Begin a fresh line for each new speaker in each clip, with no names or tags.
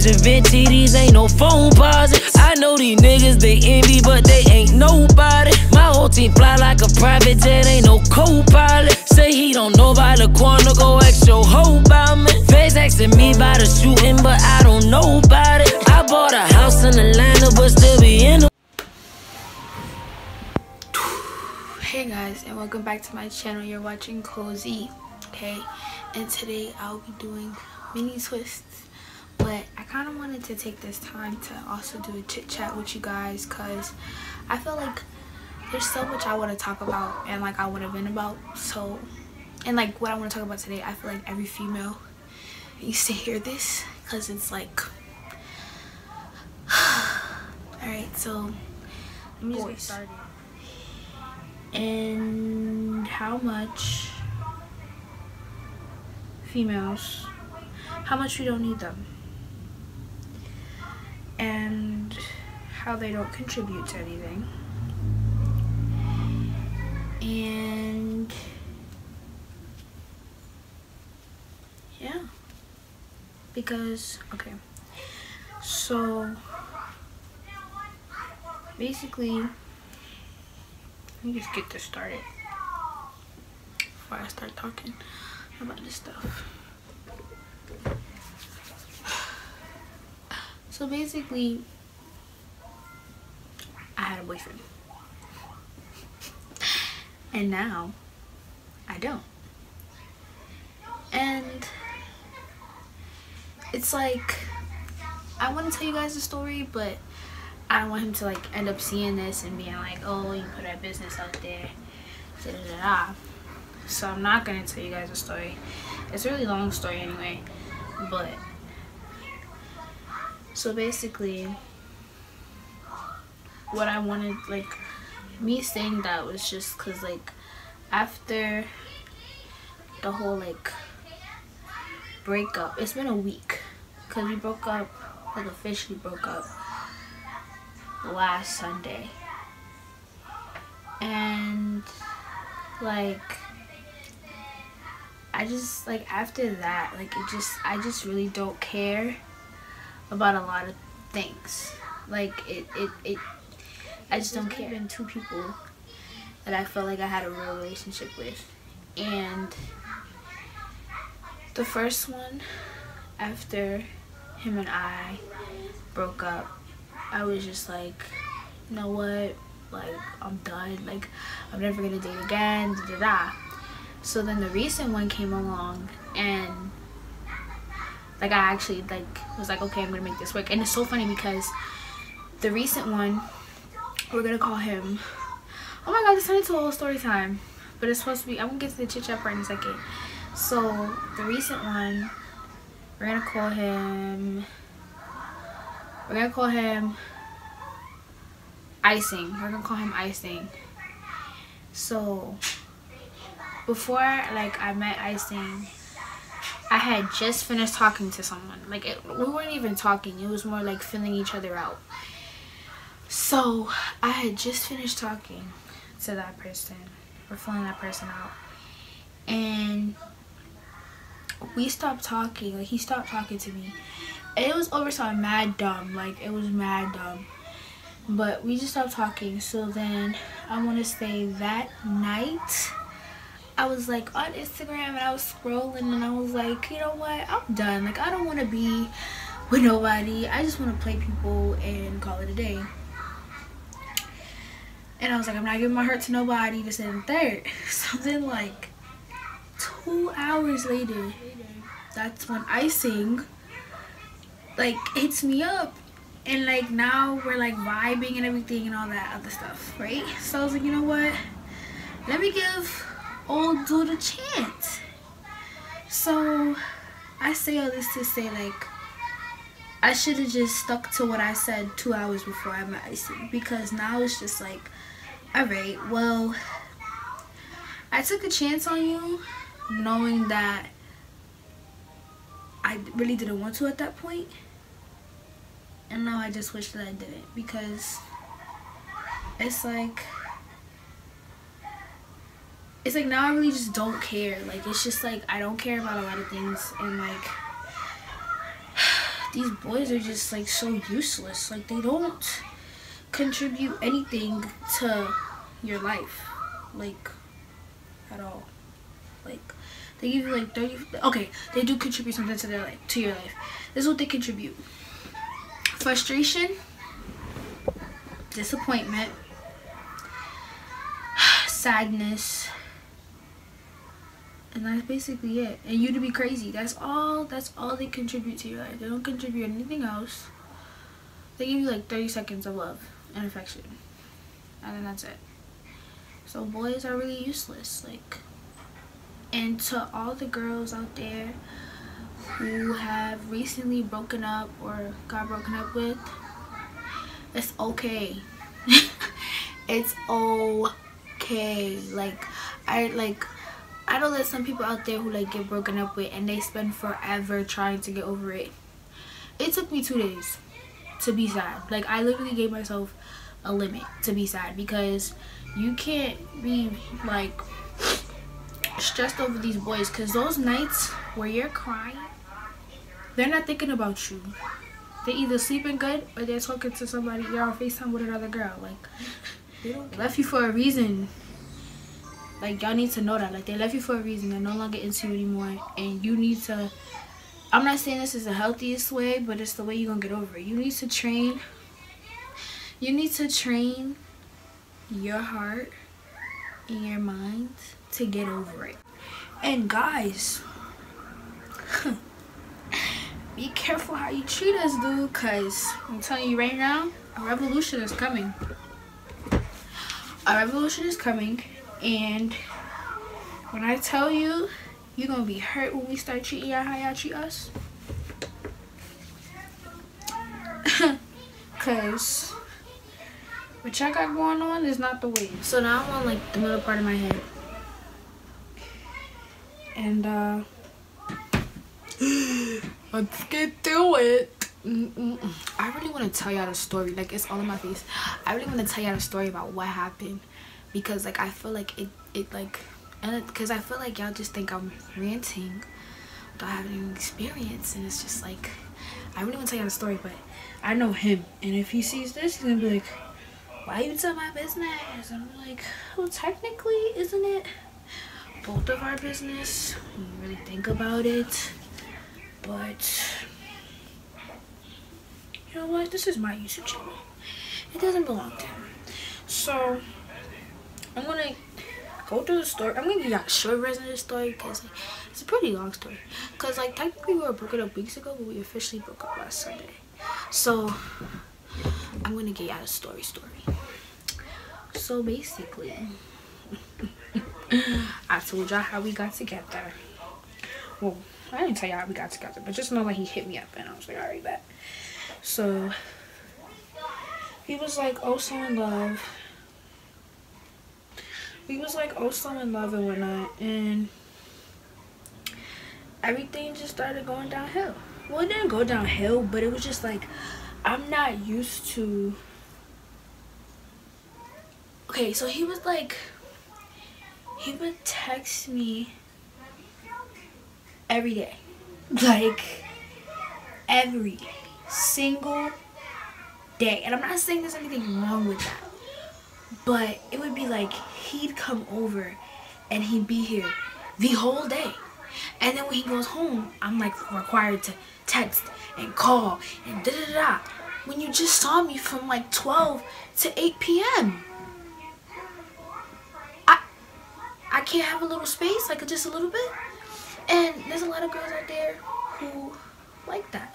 Vinci, these ain't no phone posits. I know these niggas, they envy, but they ain't nobody. My whole team fly like a private jet, ain't no co-pilot. Say he don't know about the corner, go ask your hoe about me. Face asking me about the shooting, but I don't know about it. I bought a house in Atlanta, but still be in the...
Hey guys, and welcome back to my channel. You're watching Kozy, okay? And today I'll be doing mini twists. But I kind of wanted to take this time to also do a chit chat with you guys, because I feel like there's so much I want to talk about and like I want to vent about. So, and like what I want to talk about today, I feel like every female needs to hear this, because it's like alright, so let me just get started. And how much females, how much we don't need them, and how they don't contribute to anything, and yeah, because okay, so basically, let me just get this started before I start talking about this stuff. So basically, I had a boyfriend, and now I don't. And it's like, I want to tell you guys the story, but I don't want him to like end up seeing this and being like, oh, you put our business out there, da da da da. So I'm not gonna tell you guys the story. It's a really long story anyway, but so basically what I wanted, like me saying that was just because like after the whole like breakup, it's been a week because we broke up, like officially broke up last Sunday, and like I just like after that, like I just really don't care about a lot of things. Like I just don't care. Been two people that I felt like I had a real relationship with, and the first one, after him and I broke up, I was just like, you know what, like I'm done, like I'm never gonna date again, da da da. So then the recent one came along, and like I actually like was like, okay, I'm gonna make this work. And it's so funny because the recent one, we're gonna call him, oh my god, this turned into a whole story time, but it's supposed to be, I'm gonna get to the chit chat part in a second. So the recent one, we're gonna call him Icing. We're gonna call him Icing. So before like I met Icing, I had just finished talking to someone. Like we weren't even talking, it was more like filling each other out. So I had just finished talking to that person, or filling that person out, and we stopped talking. Like he stopped talking to me, and it was over something mad dumb. Like it was mad dumb, but we just stopped talking. So then I want to say that night I was like on Instagram, and I was scrolling, and I was like, you know what, I'm done. Like I don't want to be with nobody, I just want to play people and call it a day. And I was like, I'm not giving my heart to nobody, this and third. So then like 2 hours later, that's when Icing like hits me up, and like now we're like vibing and everything and all that other stuff, right? So I was like, you know what, let me give old dude a chance. So I say all this to say, like, I should have just stuck to what I said 2 hours before I met Icing, because now it's just like, alright, well, I took a chance on you knowing that I really didn't want to at that point, and now I just wish that I didn't, because it's like now I really just don't care. Like it's just like I don't care about a lot of things, and like these boys are just like so useless. Like they don't contribute anything to your life, like at all. Like they give you like 30. Okay, they do contribute something to their life, to your life. This is what they contribute: frustration, disappointment, sadness, and that's basically it. And you to be crazy. That's all they contribute to your life. They don't contribute anything else. They give you like 30 seconds of love and affection, and then that's it. So boys are really useless. Like, and to all the girls out there who have recently broken up or got broken up with, it's okay. It's okay. Like I know there's some people out there who like get broken up with and they spend forever trying to get over it. It took me 2 days to be sad. Like I literally gave myself a limit to be sad, because you can't be like stressed over these boys, because those nights where you're crying, they're not thinking about you. They're either sleeping good or they're talking to somebody. You're on FaceTime with another girl. Like they left you for a reason. Like y'all need to know that. Like they left you for a reason. They're no longer into you anymore, and you need to, I'm not saying this is the healthiest way, but it's the way you're gonna get over it. You need to train your heart and your mind to get over it. And guys, be careful how you treat us, dude, because I'm telling you right now, a revolution is coming. A revolution is coming, and when I tell you, you're gonna be hurt when we start treating y'all how y'all treat us. Cause what y'all got going on is not the way. So now I'm on like the middle part of my head, and let's get to it. I really want to tell y'all the story. Like it's all in my face. I really want to tell y'all the story about what happened, because like I feel like it like, and because I feel like y'all just think I'm ranting without having any experience, and it's just like I really want to tell y'all the story, but I know him, and if he sees this, he's gonna be like, why you tell my business? And I'm like, well, technically, isn't it both of our business when you really think about it? But you know what, this is my YouTube channel. It doesn't belong to him. So I'm gonna go through the story. I'm gonna give y'all a short version of the story, because it's a pretty long story. Because like technically we were broken up weeks ago, but we officially broke up last Sunday. So I'm gonna get y'all a story. So basically, I told y'all how we got together. Well, I didn't tell y'all how we got together, but just know like he hit me up, and I was like, alright, bet. So he was like so in love. We was like so in love and whatnot, and everything just started going downhill. Well, it didn't go downhill, but it was just like, I'm not used to. Okay, so he was like, he would text me every day, like every single day. And I'm not saying there's anything wrong with that, but it would be like he'd come over and he'd be here the whole day, and then when he goes home, I'm like required to text and call and da-da-da, when you just saw me from like 12 to 8 p.m. I can't have a little space, like just a little bit. And there's a lot of girls out there who like that,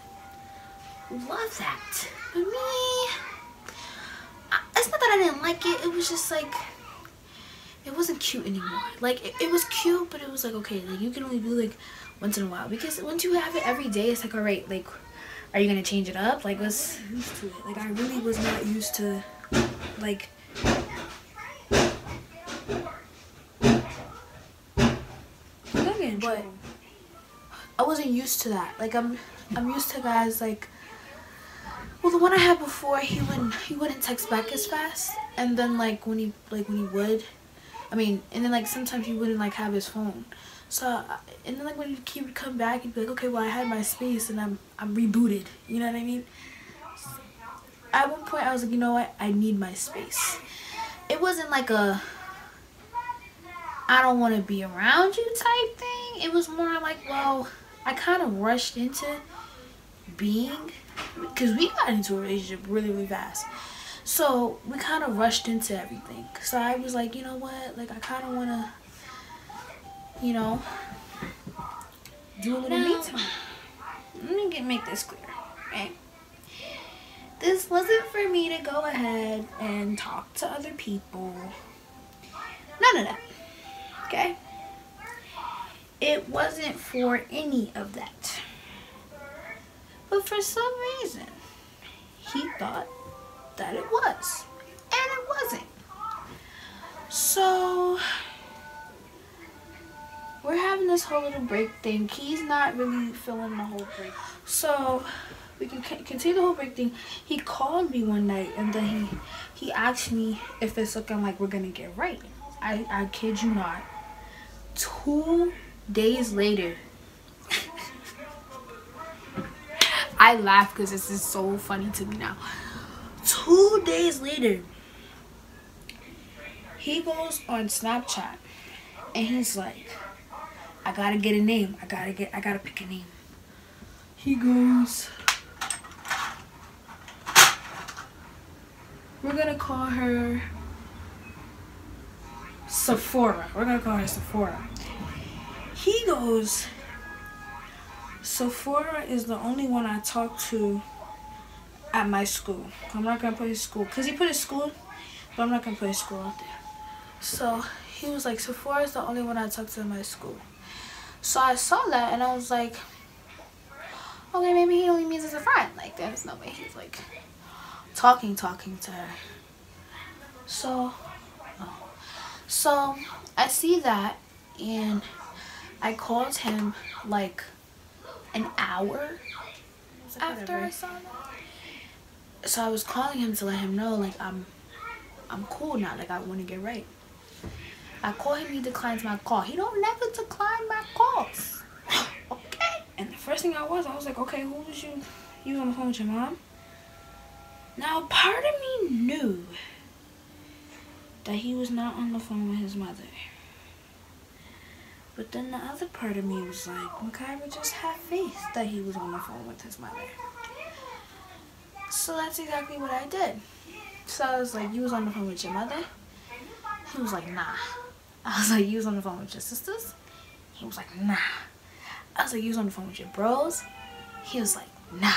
who love that. But me, it's not that I didn't like it. It was just like, it wasn't cute anymore. Like it was cute, but it was like, okay, like you can only do like once in a while, because once you have it every day, it's like, all right, like, are you gonna change it up? Like, what's used to it? Like I really was not used to like. But I wasn't used to that. Like I'm used to guys like, well, the one I had before, he wouldn't text back as fast, and then like when he would, I mean, and then like sometimes he wouldn't like have his phone. So, and then like when he would come back, he'd be like, okay, well I had my space and I'm rebooted. You know what I mean? At one point, I was like, you know what? I need my space. It wasn't like a I don't want to be around you type thing. It was more like, well, I kind of rushed into being, because we got into a relationship really, really fast. So we kind of rushed into everything. So I was like, you know what? Like, I kind of want to, you know, do a little me time. Let me make this clear, okay? This wasn't for me to go ahead and talk to other people. None of that, okay? It wasn't for any of that. But for some reason, he thought that it was. And it wasn't. So, we're having this whole little break thing. He's not really feeling the whole break. So, we can continue the whole break thing. He called me one night and then he asked me if it's looking like we're going to get right. I kid you not. 2 days later, I laugh because this is so funny to me now. 2 days later, he goes on Snapchat and he's like, I gotta get a name. I gotta pick a name. He goes, we're gonna call her Sephora. We're gonna call her Sephora. He goes, Sephora is the only one I talk to at my school. I'm not gonna put his school, because he put his school, but I'm not gonna put his school out there. So he was like, Sephora is the only one I talk to at my school. So I saw that and I was like, okay, maybe he only means as a friend. Like, there's no way he's like talking to her. So I see that and I called him like an hour after I saw that. So I was calling him to let him know, like, I'm cool now, like I want to get right. I call him, he declines my call. He don't never decline my calls. Okay. And the first thing I was like, okay, who was you? You on the phone with your mom? Now part of me knew that he was not on the phone with his mother. But then the other part of me was like, okay, but just have faith that he was on the phone with his mother. So that's exactly what I did. So I was like, you was on the phone with your mother? He was like, nah. I was like, you was on the phone with your sisters? He was like, nah. I was like, you was on the phone with your bros? He was like, nah.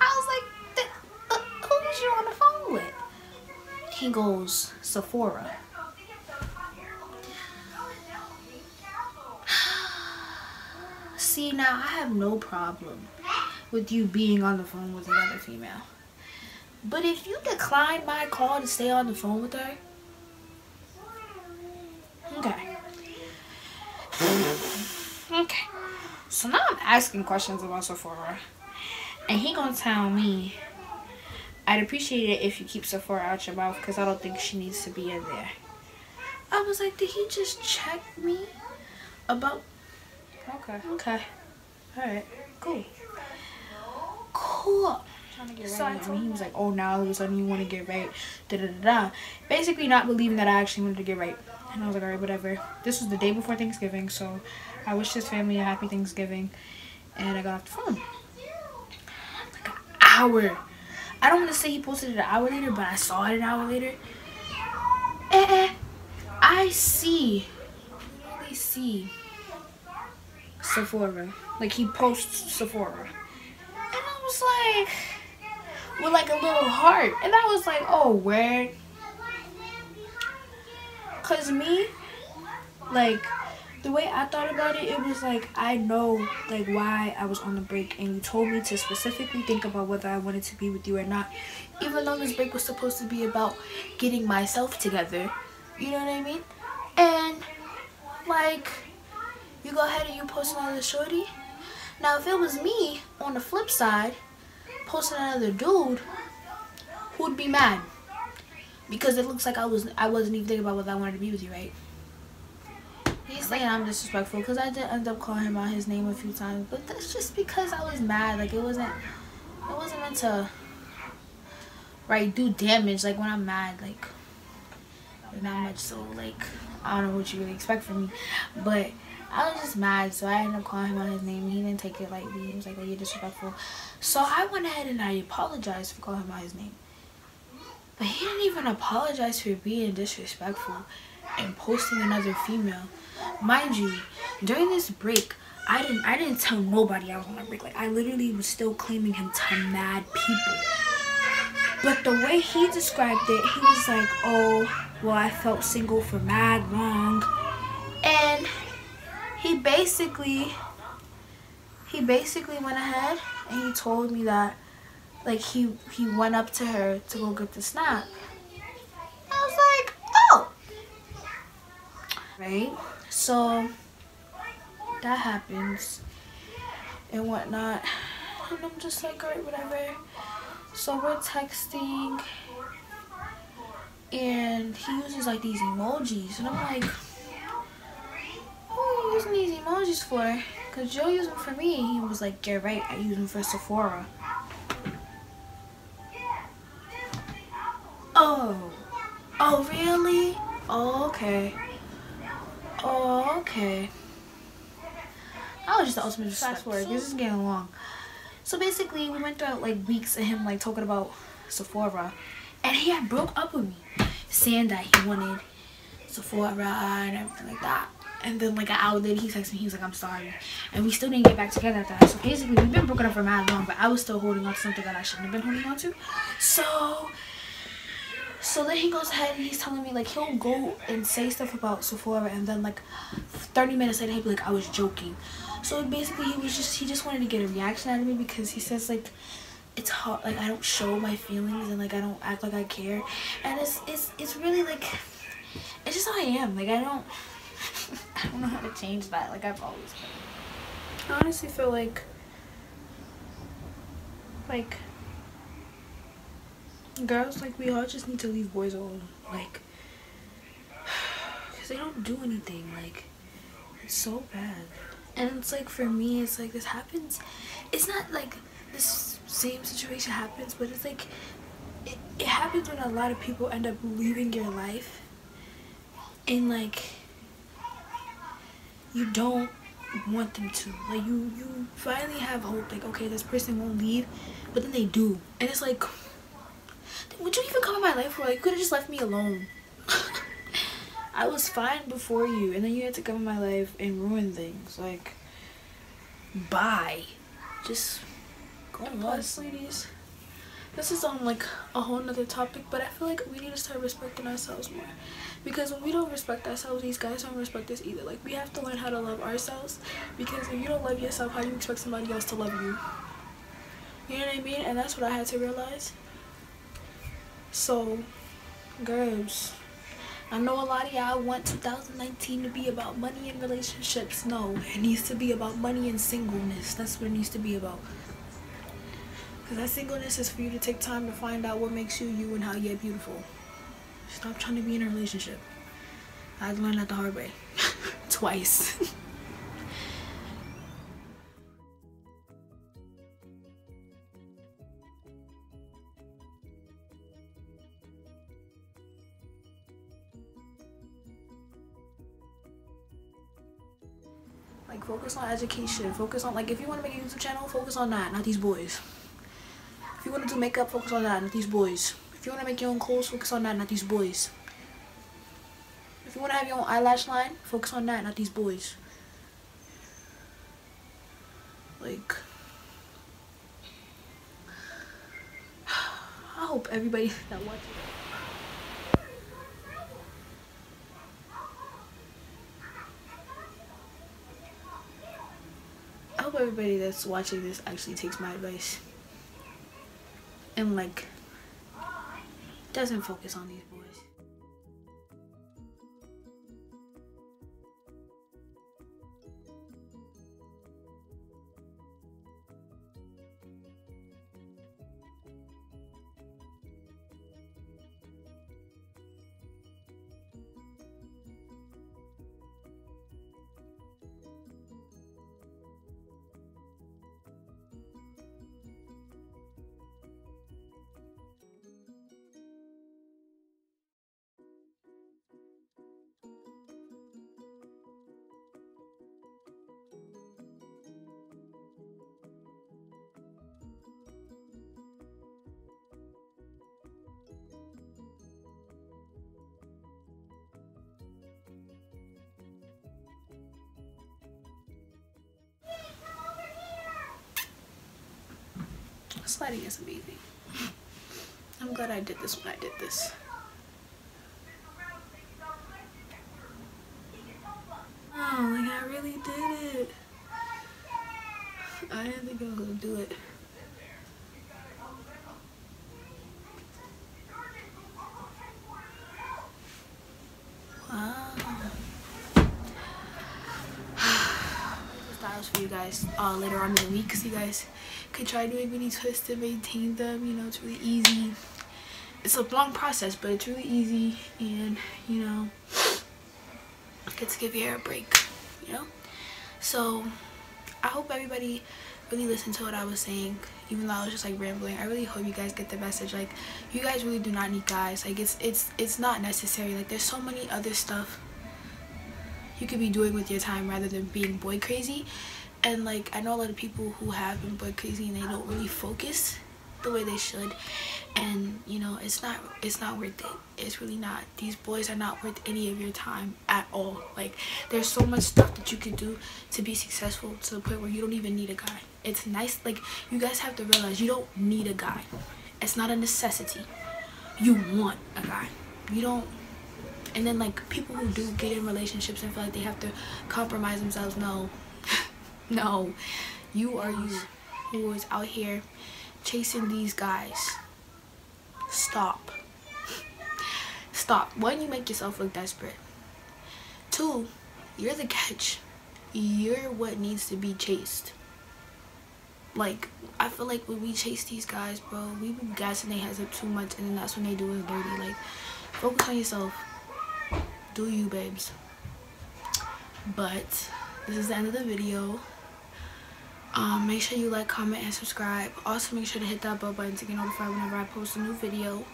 I was like, who was you on the phone with? He goes, Sephora. See, now I have no problem with you being on the phone with another female. But if you decline my call to stay on the phone with her, okay. Okay. So now I'm asking questions about Sephora. And he gonna tell me, I'd appreciate it if you keep Sephora out your mouth because I don't think she needs to be in there. I was like, did he just check me about... Okay. Alright. Cool. Trying to get right. So he was like, oh, now all of a sudden you want to get right. Da-da-da-da. Basically not believing that I actually wanted to get right. And I was like, alright, whatever. This was the day before Thanksgiving, so I wished his family a happy Thanksgiving. And I got off the phone. Like an hour. I don't want to say he posted it an hour later, but I saw it an hour later. I see Sephora. Like, he posts Sephora. And I was like, with like a little heart. And I was like, oh, weird. Cause me, like, the way I thought about it, it was like, I know, like, why I was on the break. And you told me to specifically think about whether I wanted to be with you or not. Even though this break was supposed to be about getting myself together. You know what I mean? And, like, you go ahead and you post another shorty. Now, if it was me, on the flip side, posting another dude, who'd be mad? Because it looks like I wasn't even thinking about whether I wanted to be with you, right? He's saying I'm disrespectful because I did end up calling him out his name a few times, but that's just because I was mad. Like it wasn't meant to do damage. Like when I'm mad, like not much. So like I don't know what you really expect from me, but I was just mad, so I ended up calling him out his name and he didn't take it lightly. He was like, oh, you're disrespectful. So I went ahead and I apologized for calling him out his name, but he didn't even apologize for being disrespectful and posting another female. Mind you, during this break, I didn't tell nobody I was on my break. Like I literally was still claiming him to mad people. But the way he described it, he was like, oh, well, I felt single for mad long. And he basically went ahead and he told me that like he went up to her to go get the snap. I was like, oh. Right? So that happens and whatnot. And I'm just like, alright, whatever. So we're texting and he uses like these emojis and I'm like, what are you using these emojis for? Because Joe used them for me. And he was like, you're right, I use them for Sephora. Oh really? Oh, okay. Oh, okay. That was just the ultimate fast forward. This is getting long. So basically, we went through like weeks of him like talking about Sephora, and he had broke up with me, saying that he wanted Sephora and everything like that. And then like an hour later, he texted me. He was like, "I'm sorry," and we still didn't get back together after that. So basically, we've been broken up for mad long, but I was still holding on to something that I shouldn't have been holding on to. So then he goes ahead and he's telling me like he'll go and say stuff about Sephora and then like 30 minutes later he'll be like, I was joking. So basically he just wanted to get a reaction out of me because he says like it's hard, like I don't show my feelings and like I don't act like I care, and it's really like it's just how I am. Like I don't know how to change that. Like I've always been. I honestly feel like girls, like we all just need to leave boys alone, like because they don't do anything. Like it's so bad. And it's like for me, it's like this happens, it's not like this same situation happens, but it's like it happens when a lot of people end up leaving your life and like you don't want them to. Like you finally have hope, like okay, this person won't leave, but then they do, and it's like, would you even come in my life? Or like, you could have just left me alone. I was fine before you, and then you had to come in my life and ruin things. Like, bye. Just go on. Plus, ladies, this is on like a whole nother topic, but I feel like we need to start respecting ourselves more. Because when we don't respect ourselves, these guys don't respect us either. Like, we have to learn how to love ourselves. Because if you don't love yourself, how do you expect somebody else to love you? You know what I mean? And that's what I had to realize. So, girls, I know a lot of y'all want 2019 to be about money and relationships. No, it needs to be about money and singleness. That's what it needs to be about. Because that singleness is for you to take time to find out what makes you you and how you're beautiful. Stop trying to be in a relationship. I had to learn that the hard way. Twice. Like, focus on education. Focus on, like, if you want to make a YouTube channel, focus on that, not these boys. If you want to do makeup, focus on that, not these boys. If you want to make your own clothes, focus on that, not these boys. If you want to have your own eyelash line, focus on that, not these boys. Like, I hope everybody that watches I hope everybody that's watching this actually takes my advice and like doesn't focus on these boys. Sliding is amazing. I'm glad I did this when I did this. Oh, like I really did it. I didn't think I was gonna do it. Wow. Styles for you guys later on in the week, so you guys could try doing mini twists to maintain them. You know, it's really easy. It's a long process, but it's really easy, and you know, get to give your hair a break, you know. So I hope everybody really listened to what I was saying, even though I was just like rambling. I really hope you guys get the message. Like, you guys really do not need guys. Like, it's not necessary. Like, there's so many other stuff you could be doing with your time rather than being boy crazy. And like, I know a lot of people who have been boy crazy and they don't really focus the way they should, and you know, it's not worth it. It's really not. These boys are not worth any of your time at all. Like, there's so much stuff that you could do to be successful to the point where you don't even need a guy. It's nice. Like, you guys have to realize you don't need a guy. It's not a necessity. You want a guy. You don't. And then like, people who do get in relationships and feel like they have to compromise themselves, no. No, you are you who is out here chasing these guys. Stop. Stop. One, you make yourself look desperate. Two, you're the catch. You're what needs to be chased. Like, I feel like when we chase these guys, bro, we be gassing their heads up too much, and then that's when they do us dirty. Like, focus on yourself. Do you, babes. But this is the end of the video. Make sure you like, comment, and subscribe. Also, make sure to hit that bell button to get notified whenever I post a new video.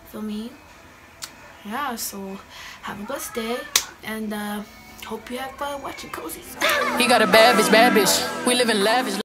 Feel me? Yeah, so have a blessed day, and hope you have fun watching Cozy.
He got a bad bitch, we live in lavish.